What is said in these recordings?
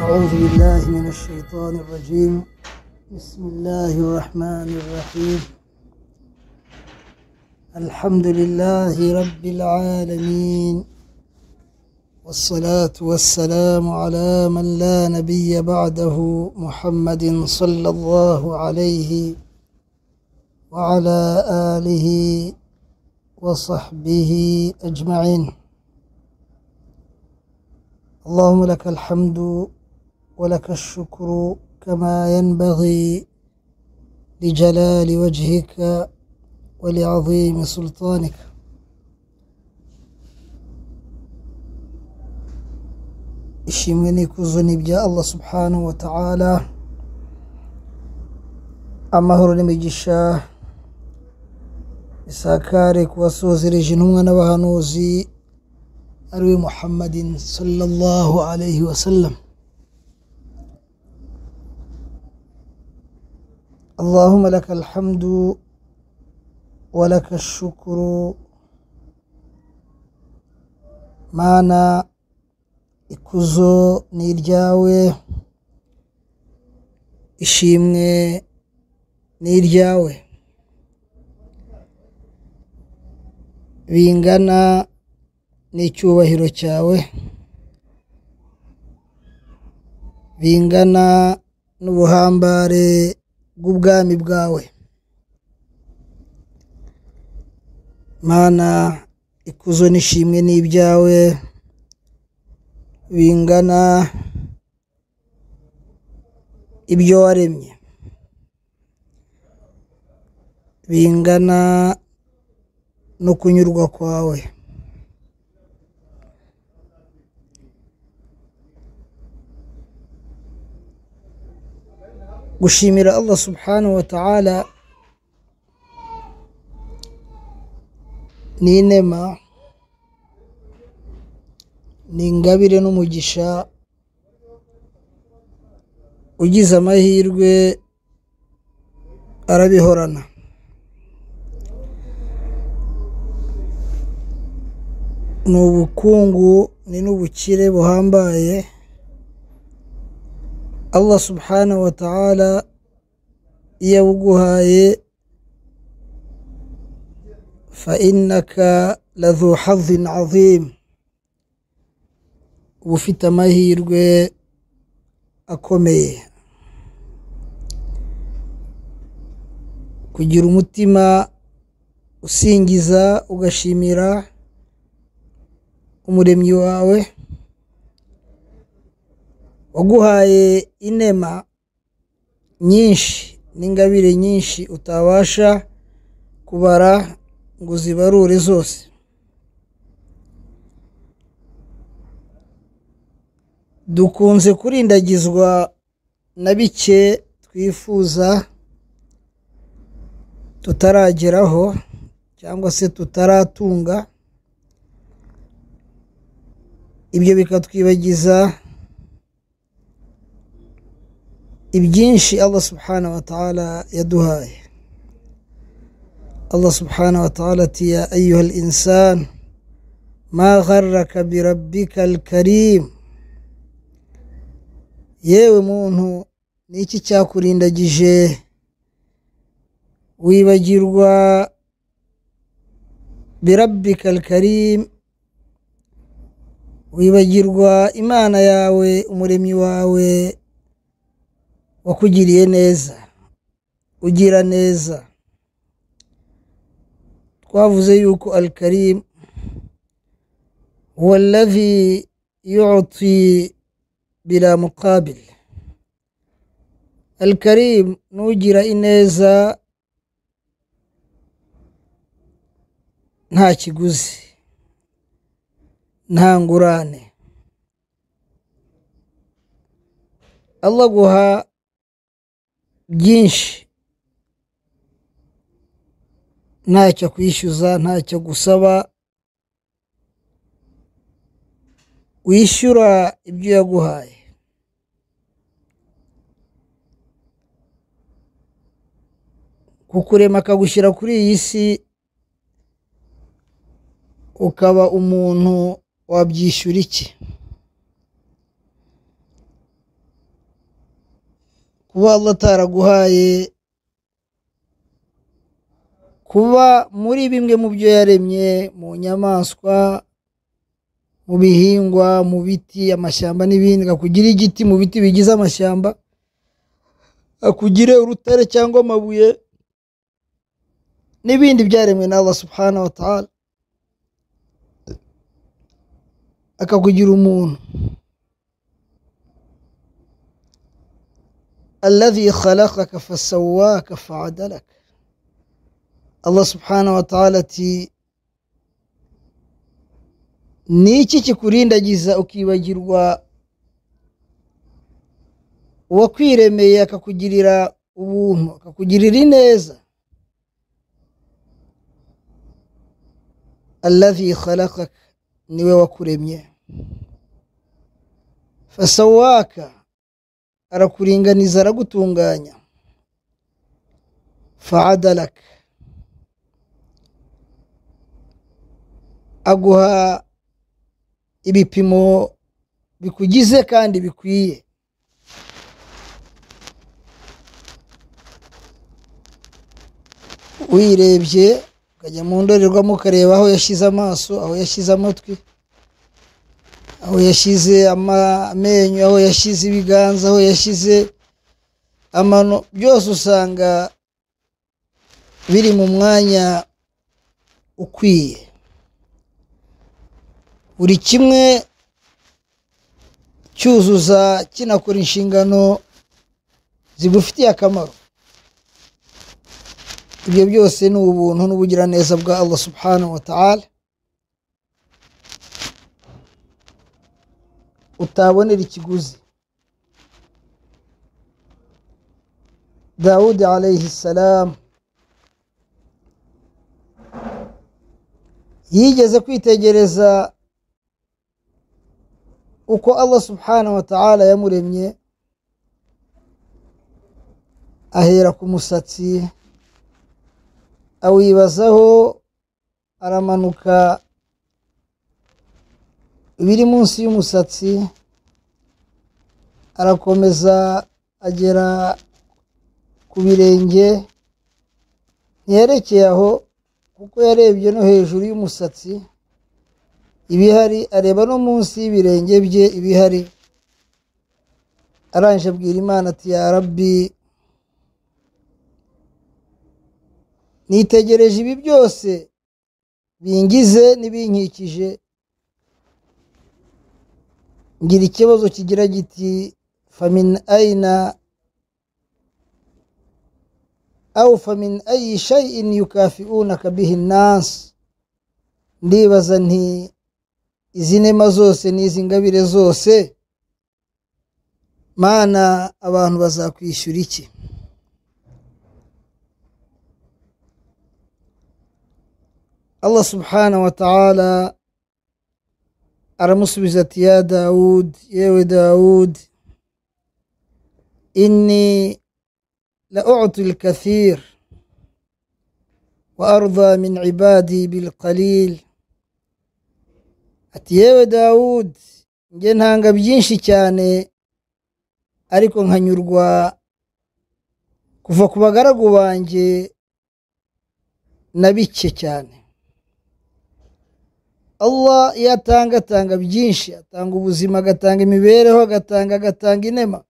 أعوذ بالله من الشيطان الرجيم. بسم الله الرحمن الرحيم. الحمد لله رب العالمين، والصلاة والسلام على من لا نبي بعده، محمد صلى الله عليه وعلى آله وصحبه أجمعين. اللهم لك الحمد ولك الشكر كما ينبغي لجلال وجهك ولعظيم سلطانك. ishimwe n'ikuzo ni ibya Allah subhanahu wa ta'ala. Amahoro n'imigisha isakare kubasozereje intumwa n'abahanuzi ariwe Muhammadin sallallahu alayhi wa sallam. Allahumma laka alhamdu wa laka ashukru. Mana ikuzo ni iryawe, ishimwe ni iryawe, bingana n'icyubahiro cyawe, bingana n'ubuhambare bw'ubwami bwawe. Mana ikuzo n'ishimwe ni ibyawe, bingana ibyo waremye, bingana no kunyurwa kwawe. Gushimira Allah subhanahu wa ta'ala ni inema, ni ingabire n'umugisha. Ugize amahirwe arabihorana. Ni ubukungu ni n'ubukire buhambaye Allah subhanahu wa ta'ala yabuguhaye. Fa innaka ladhu hadhin azim, ufite amahirwe akomeye. Kugira umutima usingiza ugashimira umuremyi wawe waguhaye inema nyinshi n'ingabire nyinshi utabasha kubara ngo zibarure zose. Dukunze kurindagizwa na bike twifuza tutarageraho cyangwa se tutaratunga. Ibyo bikatwibagiza ibyinshi Allah subhanahu wa ta'ala yaduhaye. Allah subhanahu wa ta'ala ati ya ayyuhal insan ma gharraka bi rabbikal karim. Yewe muntu, niki cyakurindagije wibagirwa bi rabbikal karim, wibagirwa Imana yawe, umuremyi wawe wakugiriye neza, ugira neza. Twavuze yuko al-Karim huwa alladhi yu'ti bila muqabil. Al-Karim nugira ineza nta kiguzi, nta ngurane. Allah guha byinshi ntacyo kwishyuza, ntacyo gusaba. Wishyura ibyo yaguhaye. Kukurema akagushyira kuri iyi si ukaba umuntu wabyishyura iki? kuba Allah ataraguhaye kuba muri bimwe mu byo yaremye, mu nyamaswa, mu bihingwa, mu biti, amashyamba n'ibindi, akakugira igiti mu biti bigize amashyamba, akugire urutare cyangwa amabuye n'ibindi byaremwe na Allah subhanahu wa ta'ala, akakugira umuntu. alladhi khalaqaka fasawwaka fa'adalak. Allah subhanahu wa ta'ala ati niki kikurindagiza ukibagirwa uwakwiremeye akakugirira ubuntu, akakugirira ineza. alladhi khalaqaka, niwe wakuremye. fasawwaka, arakuringaniza, aragutunganya. fa'adalak, aguha ibipimo bikugize kandi bikwiye. wirebye ukajya mu ndorerwamo ukareba aho yashyize amaso, aho yashyize amatwi, aho yashyize amenyo, aho yashyize ibiganza, aho yashyize amano, byose usanga biri mu mwanya ukwiye. buri kimwe cyuzuza kinakora inshingano zigufitiye akamaro. ibyo byose ni ubuntu n'ubugiraneza bwa Allah subhanahu wa ta'ala utabonera ikiguzi. Dawudi alayhi salam yigeze kwitegereza uko Allah subhanahu wa ta'ala yamuremye, ahera ku musatsi awibazaho, aramanuka biri munsi y'umusatsi, arakomeza agera ku birenge. ntiyerekeye aho kuko yarebye no hejuru y'umusatsi ibihari, areba no munsi y'ibirenge bye ibihari. arangije abwira Imana ati ya Rabbi, nitegereje ibi byose bingize n'ibinkikije, ngira ikibazo kigira giti famin aina au famin ayi shay'in yukafi'unaka bihi an-nas. ndibaza nti izi nema zose n'izi ngabire zose Mana abantu bazakwishyura iki? Allah subhanahu wa ta'ala aramusubiza ati ya Dawud, yewe Dawud, inni la'u'ti al-kathir wa arda min ibadi bil qalil. ati yewe Dawud, nge ntanga byinshi cyane ariko nkanyurwa kuva ku bagaragu banjye na bike cyane. Allah iyo atanga byinshi, atanga ubuzima, agatanga imibereho, agatanga inema.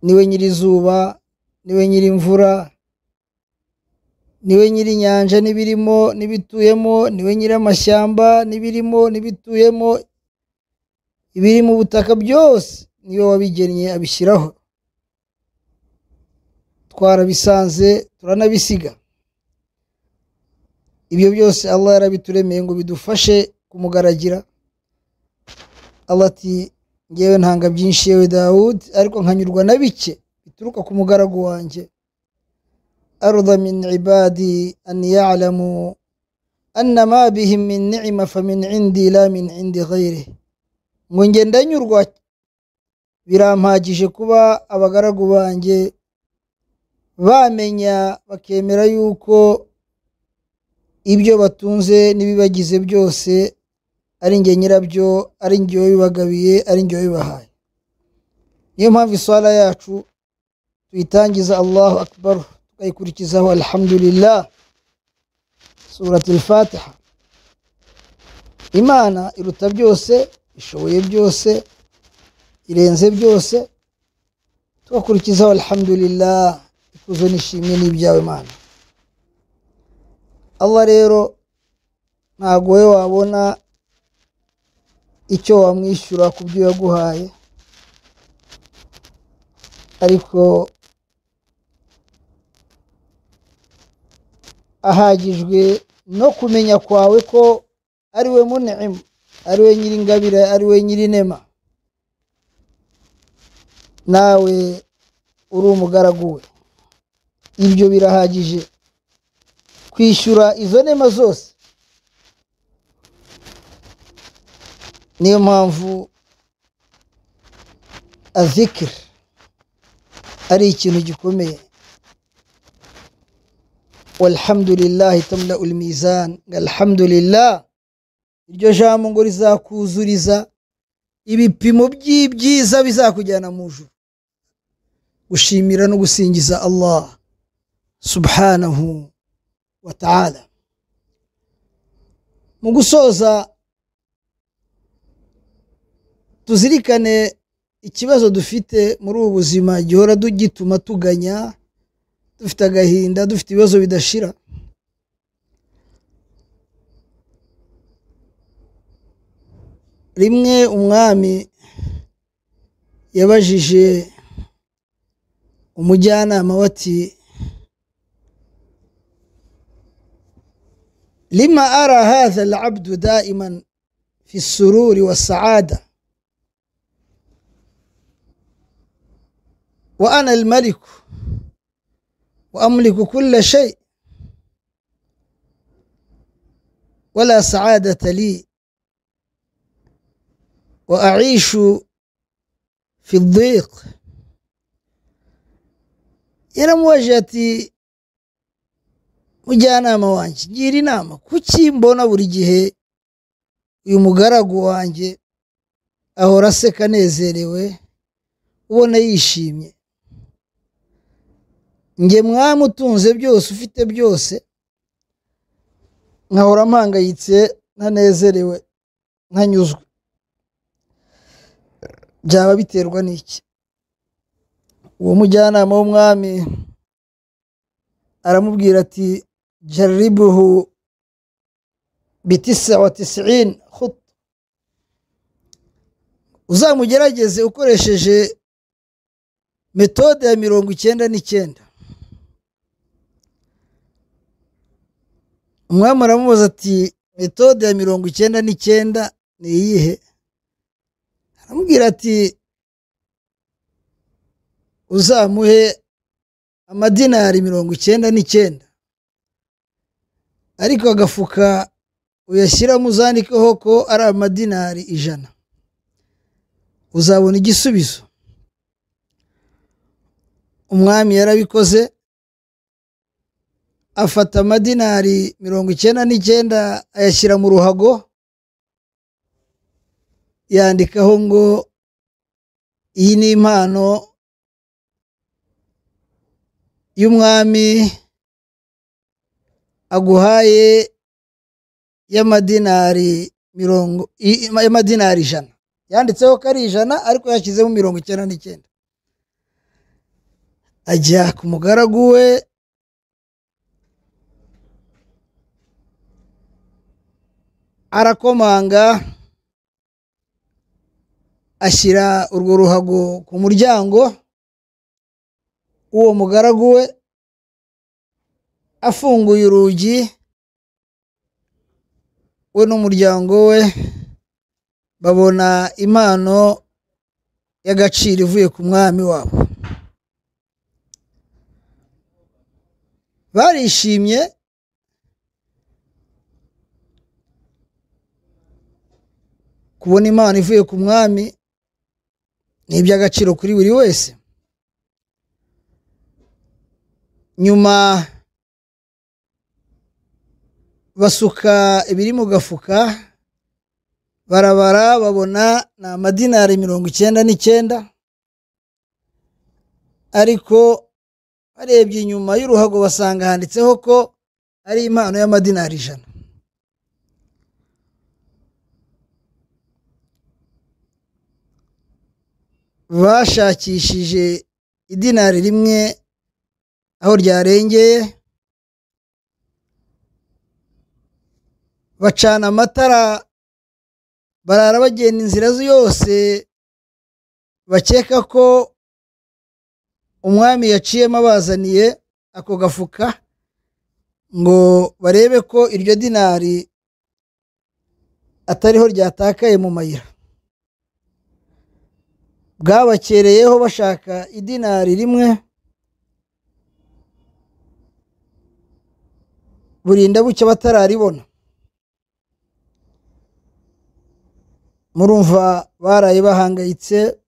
niwe nyiri izuba, niwe nyiri imvura, niwe nyiri inyanja n'ibirimo n'ibituyemo, niwe nyiri amashyamba n'ibirimo n'ibituyemo, ibiri mu butaka byose niwe wabigennye abishyiraho. twarabisanze turanabisiga. ibyo byose Allah yarabituremeye ngo bidufashe kumugaragira. Allah ati ngewe ntanga byinshi yewe Dawud, ariko nkanyurwa na bike bituruka ku mugaragu wanjye. arda min ibadi an ya'lamu anna ma bihim min ni'ma fa min indi la min indi ghayri. ngo nge ndanyurwa, birampagije kuba abagaragu banjye bamenya bakemera yuko ibyo batunze n'ibibagize byose ari nge nyirabyo, ari nge wabibagabiye, ari nge wabibahaye. niyo mpamvu iswala yacu tuyitangiza Allahu akbar tukayikurikizaho alhamdulillah suratul Fatiha. Imana iruta byose, ishoboye byose, irenze byose, tugakurikizaho alhamdulillah, ikuzo nishimye n'ibyawe Mana. Allah rero ntago we wabona icyo wamwishyura ku byo yaguhaye, ariko ahagijwe no kumenya kwawe ko ari we mun'im, ari we nyiringabire, ari we nyirinema, nawe uri umugaragu we. Ibyo birahagije kwishyura izo nema zose. Niyo mpamvu azikir ari ikintu gikomeye. Walhamdulillah tamla ulmizan, alhamdulillah iryo jambo ngo rizakuzuriza ibipimo by'ibyiza bizakujyana mu ijuru. Gushimira no gusingiza Allah subhanahu wa ta'ala. Mu gusoza tuzirikane ikibazo dufite muri ubu buzima gihora gituma tuganya, dufite agahinda, dufite ibibazo bidashira. Rimwe umwami yabajije umujyanama wati lima ara hadha al-abdu daiman fi as-sururi was-sa'ada wa ana al-malik wa amliku kull shay wala sa'adata li wa a'ishu fi ad-dhiq. Yaramubaje ati mujyanama wanjye gira inama, kuki mbona buri gihe uyu mugaragu wanjye ahora aseka nezerewe, ubona yishimye, nge mwamutunze byose, ufite byose, nkahora mpangayitse ntanezerewe ntanyuzwe, byaba biterwa n'iki? Uwo mujyanama w'umwami aramubwira ati jaribuhu bi99 khut, uzamugerageze ukoresheje metode ya 99. Umwami aramubaza ati metode ya 99 ni iyihe? Aramubwira ati uzamuhe amadinari 99, ariko agafuka uyashyiramo uzandikeho ko ari amadinari 100, uzabona igisubizo. Umwami yarabikoze, afata amadinari 99 ayashyira mu ruhago, yandikaho ngo iyi ni impano y'umwami aguhaye y'amadinari 100. Yanditseho ko ari 100 ariko yashyizemo 99. Ajya ku mugaragu we, arakomanga, ashyira urwo ruhago ku muryango. Uwo mugaragu we afunguye urugi, we n'umuryango we babona impano y'agaciro ivuye ku mwami wabo. Barishimye, kubona impano ivuye ku mwami ni iby'agaciro kuri buri wese. Nyuma basuka ibiri mu gafuka, barabara babona na amadinari 99. ariko barebye inyuma y'uruhago basanga handitseho ko ari impano y'amadinari 100. Bashakishije idinari rimwe aho ryarengeye, bacana amatara, barara bagenda inzira yose bakeka ko umwami yaciyemo abazaniye ako gafuka ngo barebe ko iryo dinari atariho ryatakaye mu mayira. Bwabakereyeho bashaka idinari rimwe, burinda bucya batararibona. Murumva baraye bahangayitse,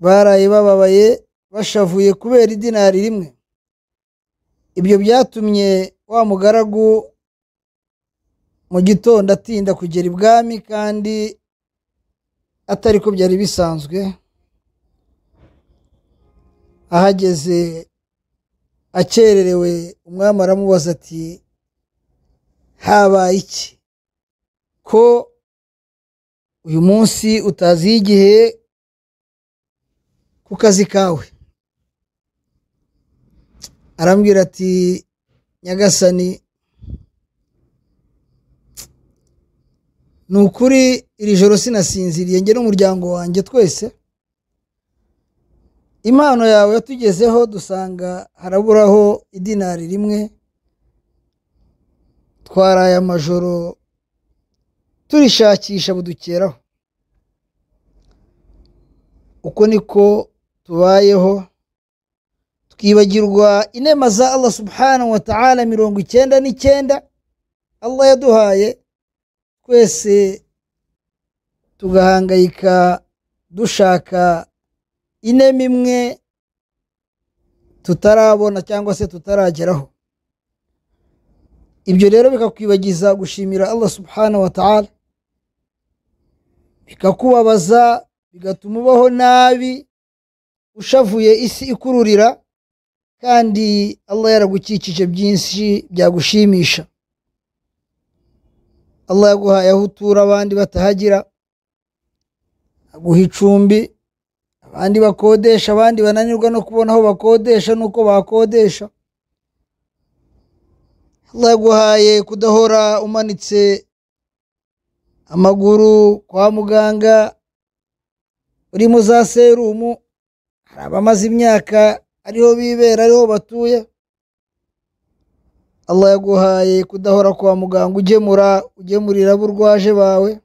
baraye bababaye, bashavuye kubera idinari rimwe. Ibyo byatumye wa mugaragu mu gitondo atinda kugera ibwami, kandi atari ko byari bisanzwe. Ahageze akererewe, umwami aramubaza ati habaye iki ko uyu munsi utaziye igihe ku kazi kawe? Arambwira ati nyagasani, ni ukuri iri joro sinasinziriye njye n'umuryango wanjye twese. Impano yawe yatugezeho dusanga haraburaho idinari rimwe, twaraye amajoro turishakisha budukeraho. Uko niko tubayeho, twibagirwa inema za Allah subhanahu wa ta'ala 99 Allah yaduhaye, twese tugahangayika dushaka inema imwe tutarabona cyangwa se tutarageraho. Ibyo rero bikakwibagiza gushimira Allah subhanahu wa ta'ala, bikakubabaza, bigatuma ubaho nabi, ushavuye isi ikururira, kandi Allah yaragukikije byinshi byagushimisha. Allah yaguhaye aho utura abandi batahagira, aguha icumbi, abandi bakodesha, abandi bananirwa no kubona aho bakodesha nuko bakodesha. Allah yaguhaye kudahora umanitse amaguru kwa muganga uri mu za serumu. Hari abamaze imyaka ariho bibera, ariho batuye. Allah yaguhaye kudahora kwa muganga ugemurira burwaje bawe.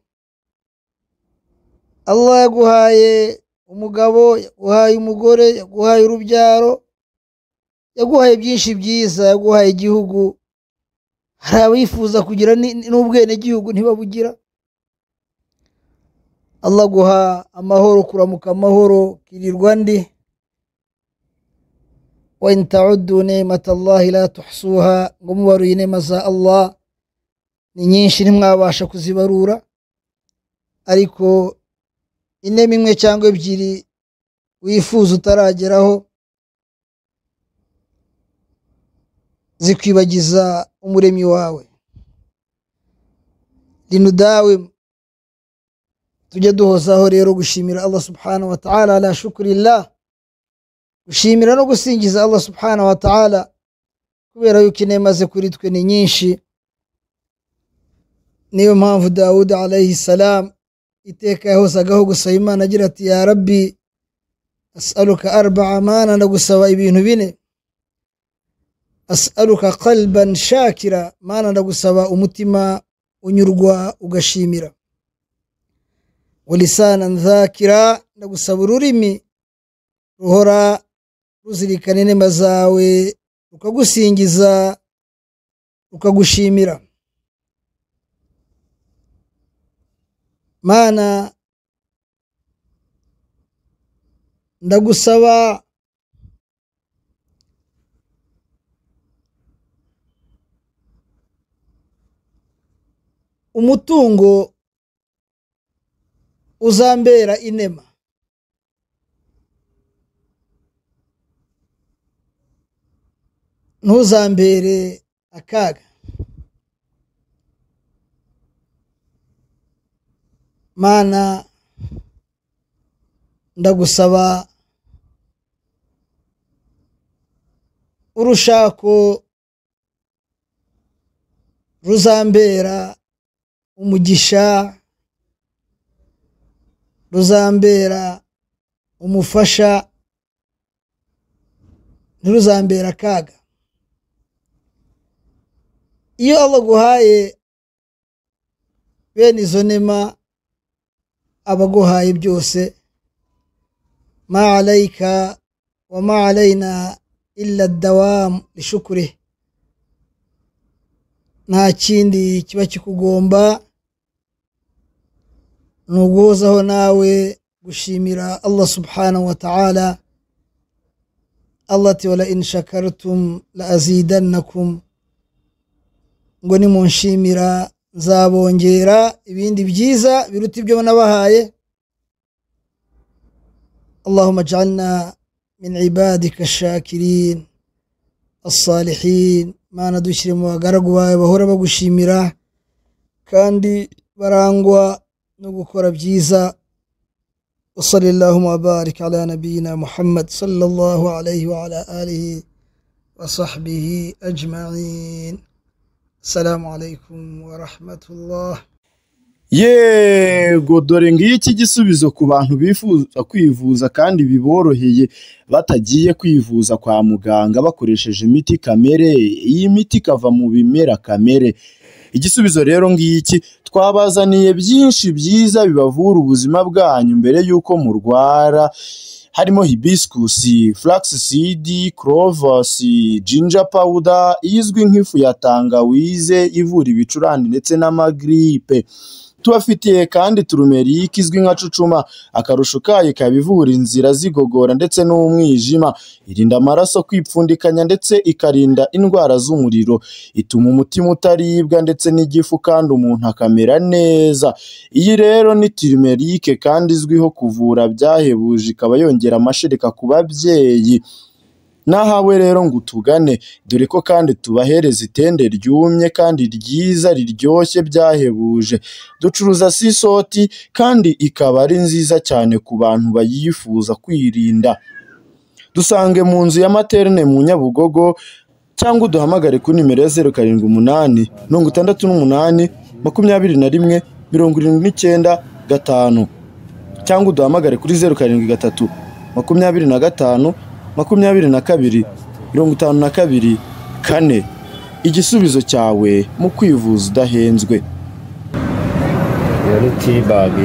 Allah yaguhaye umugabo, yaguhaye umugore, yaguhaye urubyaro, yaguhaye byinshi byiza, yaguhaye igihugu. Hari abifuza kugira n'ubwene gihugu ntibabugira. Allah guha amahoro, kuramuka amahoro, kirirwa ndi. Wa in ta'uddu ni'matallahi la tuhsuha, ngo mubaruye inema za Allah ni nyinshi ntimwabasha kuzibarura. Ariko inema imwe cyangwa ebyiri wifuza utarageraho zikwibagiza umuremyi wawe. Linudawe, tujya duhozaho rero gushimira Allah subhanahu wa ta'ala ala shukrillah, gushimira no gusingiza Allah subhanahu wa ta'ala, kubera yuko inema ze kuri twe ni nyinshi. Niyo mpamvu Dawud alayhi salam iteka yahozagaho gusaba Imana agira ati ya Rabbi as'aluka 4 mana, ndagusaba ibintu 4. As'aluka qalban shakira, mana ndagusaba umutima unyurwa ugashimira. Walisanan dhakira, ndagusaba ururimi ruhora ruzirikana inema zawe, rukagusingiza, rukagushimira. Mana ndagusaba umutungo uzambera inema. ntuzambere akaga. Mana ndagusaba urushako ruzambera umugisha, ruzambera umufasha, ntiruzambera akaga. Iyo Allah guhaye bene izo nema, abaguhaye byose, ma alayka wa ma alayna illa ad-dawam li shukrihi, nta kindi kiba kikugomba nuguhozaho nawe gushimira Allah subhanahu wa ta'ala. Allah ati wala in shakartum la azidannakum, ngo nimunshimira nzabongera ibindi byiza biruta ibyo nabahaye. Allahumma ij'alna min ibadika ash-shakirin as-salihin. Mana dushyire mu bagaragu bawe bahora bagushimira kandi barangwa no gukora byiza. وصلى اللهم وبارك على نبينا محمد صلى الله عليه وعلى آله وصحبه أجمعين. السلام عليكم ورحمة الله. Yego, dore ngiki gisubizo ku bantu bifuza kwivuza kandi biboroheye batagiye kwivuza kwa muganga bakoresheje imiti kamere. Iyi miti kava mu bimera kamere. Igisubizo rero ngiki, twabazaniye byinshi byiza bibavura ubuzima bwanyu mbere yuko murwara, harimo hibiscus, flaxseed, cloves, ginger powder izwi nk'ifu ya tangawize ivura ibicurane ndetse n'amagripe. Tubafitiye kandi turmeric izwi nka cucuma, akarusho kayo kabivura inzira zigogora ndetse n'umwijima, irinda amaraso kwipfundikanya ndetse ikarinda indwara z'umuriro, ituma umutima utaribwa ndetse n'igifu kandi umuntu akamera neza. Iyi rero ni turmeric kandi izwiho kuvura byahebuje, ikaba yongera amashereka ku babyeyi. Nahawe rero ngo utugane, dore ko kandi tubahereza itende ryumye kandi ryiza riryoshye byahebuje. Ducuruza sisoti kandi ikaba ari nziza cyane ku bantu bayifuza kwirinda. Dusange mu nzu ya materne mu Nyabugogo, cyangwa uduhamagare ku nimero ya 078 68 21 79 5, cyangwa uduhamagare kuri 073 25 22 52 4. Igisubizo cyawe mu kwivuza udahenzwe. Yari T-bag